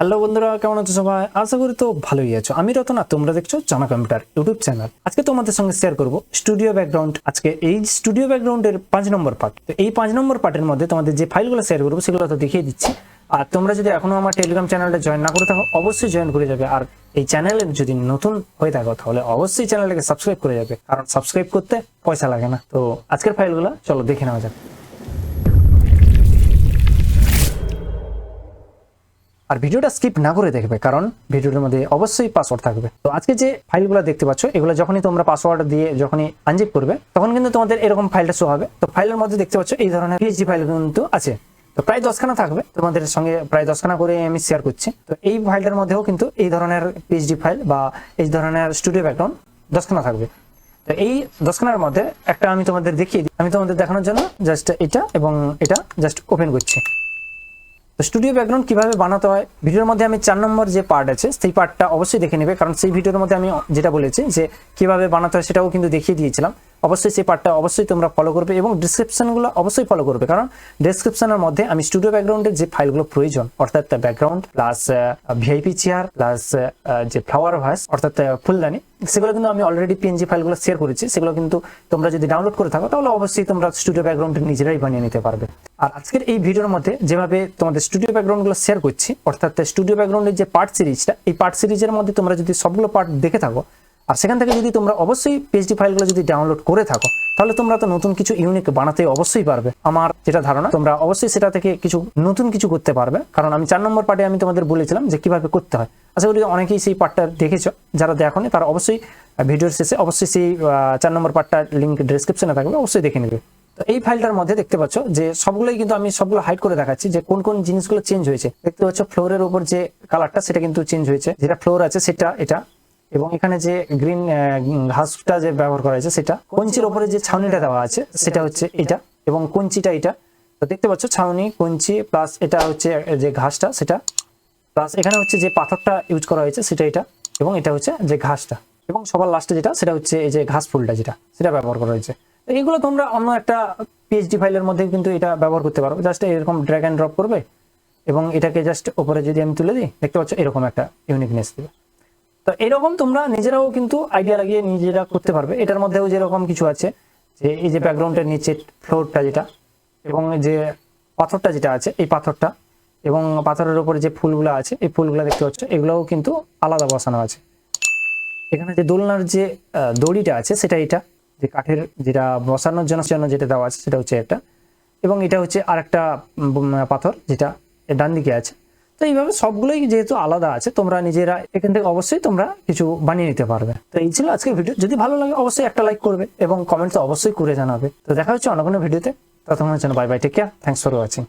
Hello বন্ধুরা, কেমন আছো সবাই? আশা করি তো ভালোই আছো। আমি রতন আর তোমরা দেখছো জানা কম্পিউটার ইউটিউব চ্যানেল। আজকে তোমাদের সঙ্গে শেয়ার করব স্টুডিও ব্যাকগ্রাউন্ড। আজকে এই স্টুডিও ব্যাকগ্রাউন্ডের 5 নম্বর পার্ট। তো এই 5 নম্বর পার্টের মধ্যে তোমাদের যে ফাইলগুলো শেয়ার করবো সেগুলো তো দেখিয়ে দিচ্ছি। আর তোমরা যদি এখনো আমার টেলিগ্রাম চ্যানেলটা জয়েন না করে থাকো অবশ্যই জয়েন করে যাবে। আর এই চ্যানেলে যদি নতুন হয়ে থাকো তাহলে অবশ্যই চ্যানেলটাকে সাবস্ক্রাইব করে যাবে, কারণ সাবস্ক্রাইব করতে পয়সা লাগে না। তো আজকের ফাইলগুলো চলো দেখে নেওয়া যাক। আর ভিডিওটা স্কিপ না করে দেখবে, কারণ ভিডিওর মধ্যে অবশ্যই পাসওয়ার্ড থাকবে। তো আজকে যে ফাইলগুলো দেখতে পাচ্ছ এগুলো যখনই তোমরা পাসওয়ার্ড দিয়ে যখনই আনজিপ করবে তখন কিন্তু তোমাদের এরকম ফাইলটা শো হবে। তো ফাইলের মধ্যে দেখতে পাচ্ছ এই ধরনের পিএইচডি ফাইল কিন্তু আছে। তো প্রায় 10খানা থাকবে, তোমাদের সঙ্গে প্রায় 10খানা করে আমি শেয়ার করছি। তো এই ফাইলটার মধ্যেও কিন্তু এই ধরনের পিএইচডি ফাইল বা এই ধরনের স্টুডিও ব্যাকগ্রাউন্ড 10খানা থাকবে। তো এই 10খানার মধ্যে একটা আমি তোমাদের দেখিয়ে দিই। আমি তোমাদের দেখানোর জন্য জাস্ট এটা এবং এটা জাস্ট ওপেন করছি। তো স্টুডিও ব্যাকগ্রাউন্ড কিভাবে বানাতে হয় ভিডিওর মধ্যে আমি 4 নম্বর যে পার্ট আছে সেই পার্টটা অবশ্যই দেখে নেবে, কারণ সেই ভিডিওর মধ্যে আমি যেটা বলেছি যে কিভাবে বানাতে হয় সেটাও কিন্তু দেখিয়ে দিয়েছিলাম। অবশ্যই সেই পার্টটা অবশ্যই তোমরা ফলো করবে এবং ডেসক্রিপশনগুলো অবশ্যই ফলো করবে, কারণ ডেসক্রিপশনের মধ্যে আমি স্টুডিও ব্যাকগ্রাউন্ডের যে ফাইলগুলো প্রয়োজন অর্থাৎ background plus VIP chair plus যে ফ্লাওয়ার ভাস অর্থাৎ ফুলদানি, সেগুলো কিন্তু আমি অলরেডি পিএনজি ফাইলগুলো শেয়ার করেছি। সেগুলো কিন্তু তোমরা যদি ডাউনলোড করে থাকো তাহলে অবশ্যই তোমরা স্টুডিও ব্যাকগ্রাউন্ড নিজেরাই বানিয়ে নিতে পারবে। আর আজকের এই ভিডিওর মধ্যে যেভাবে তোমাদের স্টুডিও ব্যাকগ্রাউন্ডগুলো শেয়ার করছি অর্থাৎ স্টুডিও ব্যাকগ্রাউন্ডের যে পার্ট সিরিজটা, এই পার্ট সিরিজের মধ্যে তোমরা যদি সবগুলো পার্ট দেখে থাকো আর সেখান থেকে যদি তোমরা অবশ্যই পিএইচডি ফাইলগুলো যদি ডাউনলোড করে থাকো তাহলে তোমরা তো নতুন কিছু ইউনিক বানাতে অবশ্যই পারবে। আমার যেটা ধারণা তোমরা অবশ্যই সেটা থেকে কিছু নতুন কিছু করতে পারবে, কারণ আমি 4 নম্বর পার্টে আমি তোমাদের বলেছিলাম যে কিভাবে করতে হয়। আশা করি অনেকেই সেই পার্টটা দেখেছো, যারা দেখোনি তারা অবশ্যই ভিডিওর শেষে অবশ্যই সেই 4 নম্বর পার্টটা লিঙ্ক ডেসক্রিপশনে থাকবে, অবশ্যই দেখে নেবে। তো এই ফাইলটার মধ্যে দেখতে পাচ্ছ যে সবগুলোই কিন্তু আমি সবগুলো হাইড করে দেখাচ্ছি যে কোন কোন জিনিসগুলো চেঞ্জ হয়েছে। দেখতে পাচ্ছ ফ্লোরের উপর যে কালারটা সেটা কিন্তু চেঞ্জ হয়েছে, যেটা ফ্লোর আছে সেটা এটা, এবং এখানে যে গ্রিন ঘাসটা যে ব্যবহার করা হয়েছে সেটা, কঞ্চির উপরে যে ছাউনিটা দেওয়া আছে সেটা হচ্ছে এটা, এবং কঞ্চিটা এটা। তো দেখতে পাচ্ছ ছাউনি কঞ্চি প্লাস এটা হচ্ছে যে ঘাসটা সেটা, প্লাস এখানে হচ্ছে যে পাথরটা ইউজ করা হয়েছে সেটা এটা, এবং এটা হচ্ছে যে ঘাসটা, এবং সবার লাস্টে যেটা সেটা হচ্ছে এই যে ঘাস ফুলটা যেটা সেটা ব্যবহার করা হয়েছে। তো এইগুলো তোমরা অন্য একটা পিএইচডি ফাইলের মধ্যে কিন্তু এটা ব্যবহার করতে পারো। জাস্ট এরকম ড্র্যাগ অ্যান্ড ড্রপ করবে এবং এটাকে জাস্ট উপরে যদি আমি তুলে দিই দেখতে পাচ্ছ এরকম একটা ইউনিকনেস দেবে। তো এরকম তোমরা নিজেরাও কিন্তু আইডিয়া লাগিয়ে নিজেরা করতে পারবে। এটার মধ্যেও যেরকম কিছু আছে যে এই যে ব্যাকগ্রাউন্ডের নিচে ফ্লোরটা যেটা, এবং যে পাথরটা যেটা আছে এই পাথরটা, এবং পাথরের উপরে যে ফুলগুলো আছে এই ফুলগুলো দেখতে পাচ্ছ এগুলোও কিন্তু আলাদা বসানো আছে। এখানে যে দোলনার যে দড়িটা আছে সেটা এটা, যে কাঠের যেটা বসানোর জন্য যেটা দেওয়া আছে সেটা হচ্ছে এটা, এবং এটা হচ্ছে আরেকটা পাথর যেটা ডান দিকে আছে। তো এইভাবে সবগুলোই যেহেতু আলাদা আছে তোমরা নিজেরা এখান থেকে অবশ্যই তোমরা কিছু বানিয়ে নিতে পারবে। তো এই ছিল আজকের ভিডিও। যদি ভালো লাগে অবশ্যই একটা লাইক করবে এবং কমেন্ট তো অবশ্যই করে জানাবে। তো দেখা হচ্ছে অন্য কোনো ভিডিওতে, ততক্ষণের জন্য bye bye, take care, thanks for watching.